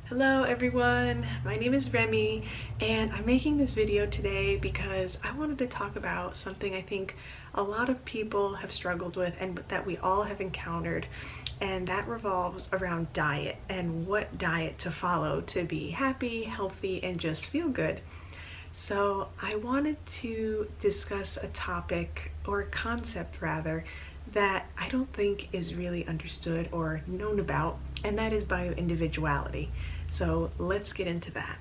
Hello everyone, my name is Remy and I'm making this video today because I wanted to talk about something I think a lot of people have struggled with and that we all have encountered, and that revolves around diet and what diet to follow to be happy, healthy, and just feel good. So I wanted to discuss a topic, or a concept rather, that I don't think is really understood or known about, and that is bio-individuality. So let's get into that.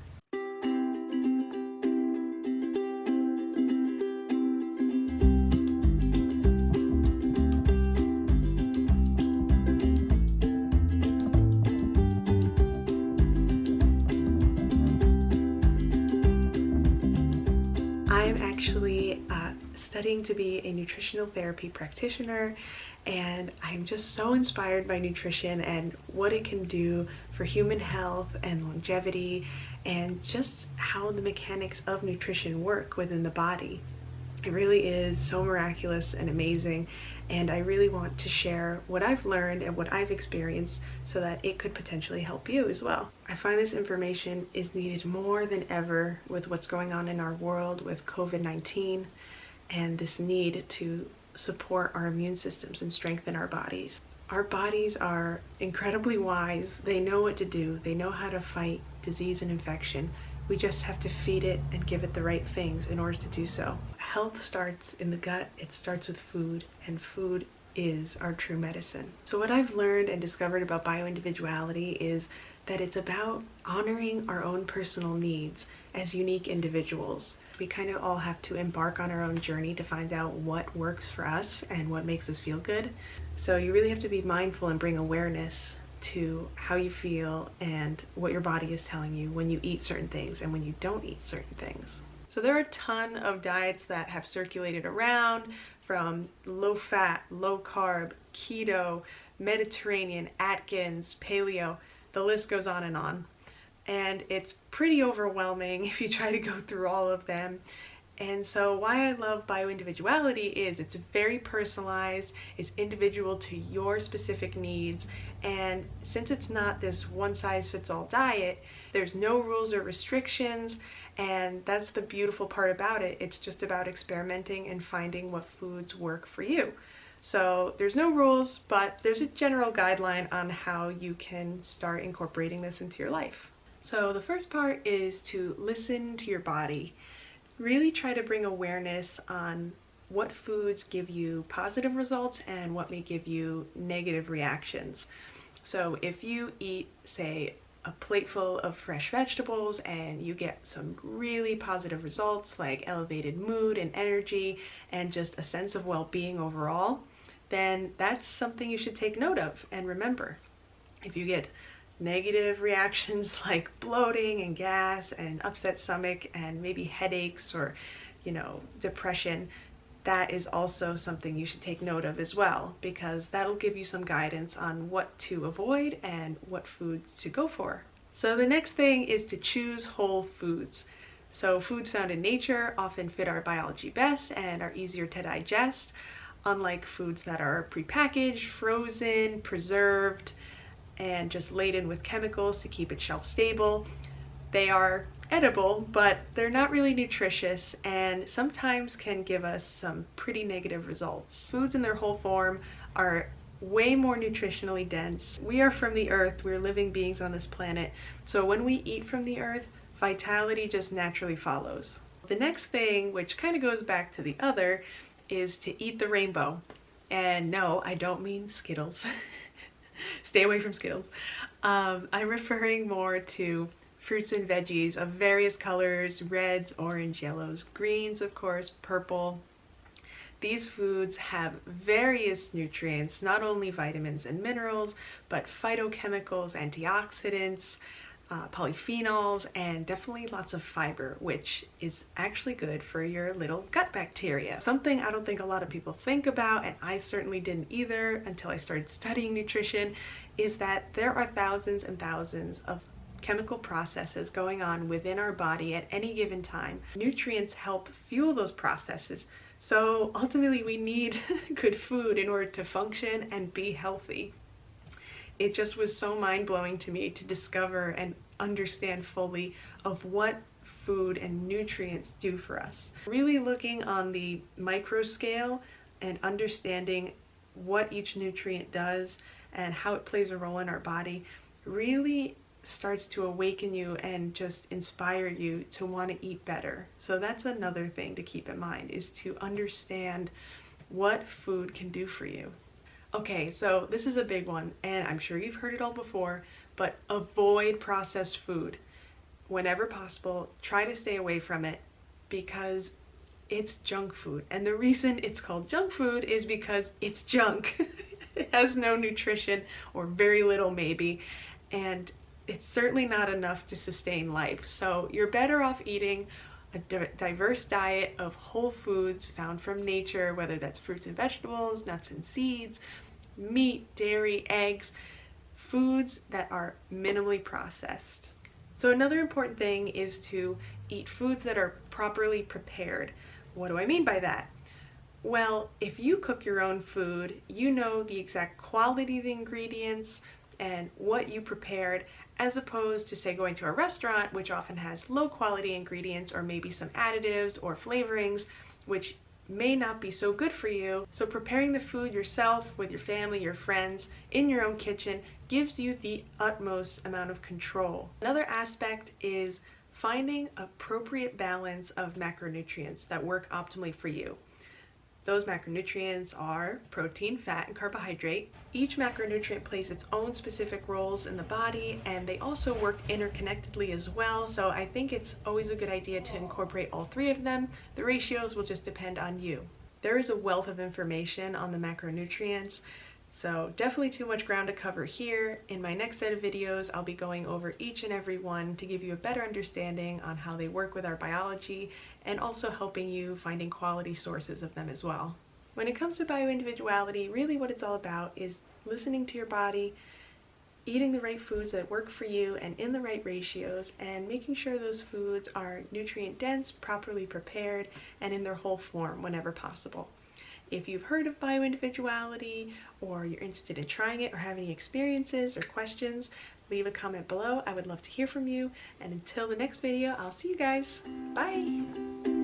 I'm actually studying to be a nutritional therapy practitioner, and I'm just so inspired by nutrition and what it can do for human health and longevity, and just how the mechanics of nutrition work within the body. It really is so miraculous and amazing, and I really want to share what I've learned and what I've experienced so that it could potentially help you as well. I find this information is needed more than ever with what's going on in our world with COVID-19 and this need to support our immune systems and strengthen our bodies. Our bodies are incredibly wise. They know what to do. They know how to fight disease and infection. We just have to feed it and give it the right things in order to do so. Health starts in the gut. It starts with food, and food is our true medicine. So what I've learned and discovered about bio-individuality is that it's about honoring our own personal needs as unique individuals. We kind of all have to embark on our own journey to find out what works for us and what makes us feel good. So you really have to be mindful and bring awareness to how you feel and what your body is telling you when you eat certain things and when you don't eat certain things. So there are a ton of diets that have circulated around, from low fat, low carb, keto, Mediterranean, Atkins, paleo, the list goes on. And it's pretty overwhelming if you try to go through all of them. And so why I love bio-individuality is it's very personalized, it's individual to your specific needs, and since it's not this one-size-fits-all diet, there's no rules or restrictions, and that's the beautiful part about it. It's just about experimenting and finding what foods work for you. So there's no rules, but there's a general guideline on how you can start incorporating this into your life. So the first part is to listen to your body. Really try to bring awareness on what foods give you positive results and what may give you negative reactions. So if you eat, say, a plateful of fresh vegetables and you get some really positive results like elevated mood and energy and just a sense of well-being overall, then that's something you should take note of and remember. If you get negative reactions like bloating and gas and upset stomach and maybe headaches or, depression, that is also something you should take note of as well, because that'll give you some guidance on what to avoid and what foods to go for. So the next thing is to choose whole foods. So foods found in nature often fit our biology best and are easier to digest, unlike foods that are prepackaged, frozen, preserved, and just laden with chemicals to keep it shelf stable. They are edible, but they're not really nutritious and sometimes can give us some pretty negative results. Foods in their whole form are way more nutritionally dense. We are from the earth, we're living beings on this planet, so when we eat from the earth, vitality just naturally follows. The next thing, which kind of goes back to the other, is to eat the rainbow. And no, I don't mean Skittles. Stay away from Skittles. I'm referring more to fruits and veggies of various colors: reds, orange, yellows, greens, of course, purple. These foods have various nutrients, not only vitamins and minerals, but phytochemicals, antioxidants, polyphenols, and definitely lots of fiber, which is actually good for your little gut bacteria. Something I don't think a lot of people think about, and I certainly didn't either until I started studying nutrition, is that there are thousands and thousands of chemical processes going on within our body at any given time. Nutrients help fuel those processes. So ultimately we need good food in order to function and be healthy. It just was so mind-blowing to me to discover and understand fully of what food and nutrients do for us. Really looking on the micro scale and understanding what each nutrient does and how it plays a role in our body really starts to awaken you and just inspire you to want to eat better. So that's another thing to keep in mind, is to understand what food can do for you. Okay, so this is a big one, and I'm sure you've heard it all before, but avoid processed food. Whenever possible, try to stay away from it because it's junk food. And the reason it's called junk food is because it's junk. It has no nutrition, or very little maybe, and it's certainly not enough to sustain life. So you're better off eating a diverse diet of whole foods found from nature, whether that's fruits and vegetables, nuts and seeds, meat, dairy, eggs, foods that are minimally processed. So another important thing is to eat foods that are properly prepared. What do I mean by that? Well, if you cook your own food, you know the exact quality of the ingredients and what you prepared, as opposed to, say, going to a restaurant, which often has low quality ingredients or maybe some additives or flavorings, which may not be so good for you. So preparing the food yourself with your family, your friends, in your own kitchen gives you the utmost amount of control. Another aspect is finding appropriate balance of macronutrients that work optimally for you. Those macronutrients are protein, fat, and carbohydrate. Each macronutrient plays its own specific roles in the body, and they also work interconnectedly as well. So I think it's always a good idea to incorporate all three of them. The ratios will just depend on you. There is a wealth of information on the macronutrients, so definitely too much ground to cover here. In my next set of videos, I'll be going over each and every one to give you a better understanding on how they work with our biology, and also helping you finding quality sources of them as well. When it comes to bio-individuality, really what it's all about is listening to your body, eating the right foods that work for you and in the right ratios, and making sure those foods are nutrient dense, properly prepared, and in their whole form whenever possible. If you've heard of bio-individuality, or you're interested in trying it, or have any experiences or questions, leave a comment below. I would love to hear from you. And until the next video, I'll see you guys. Bye!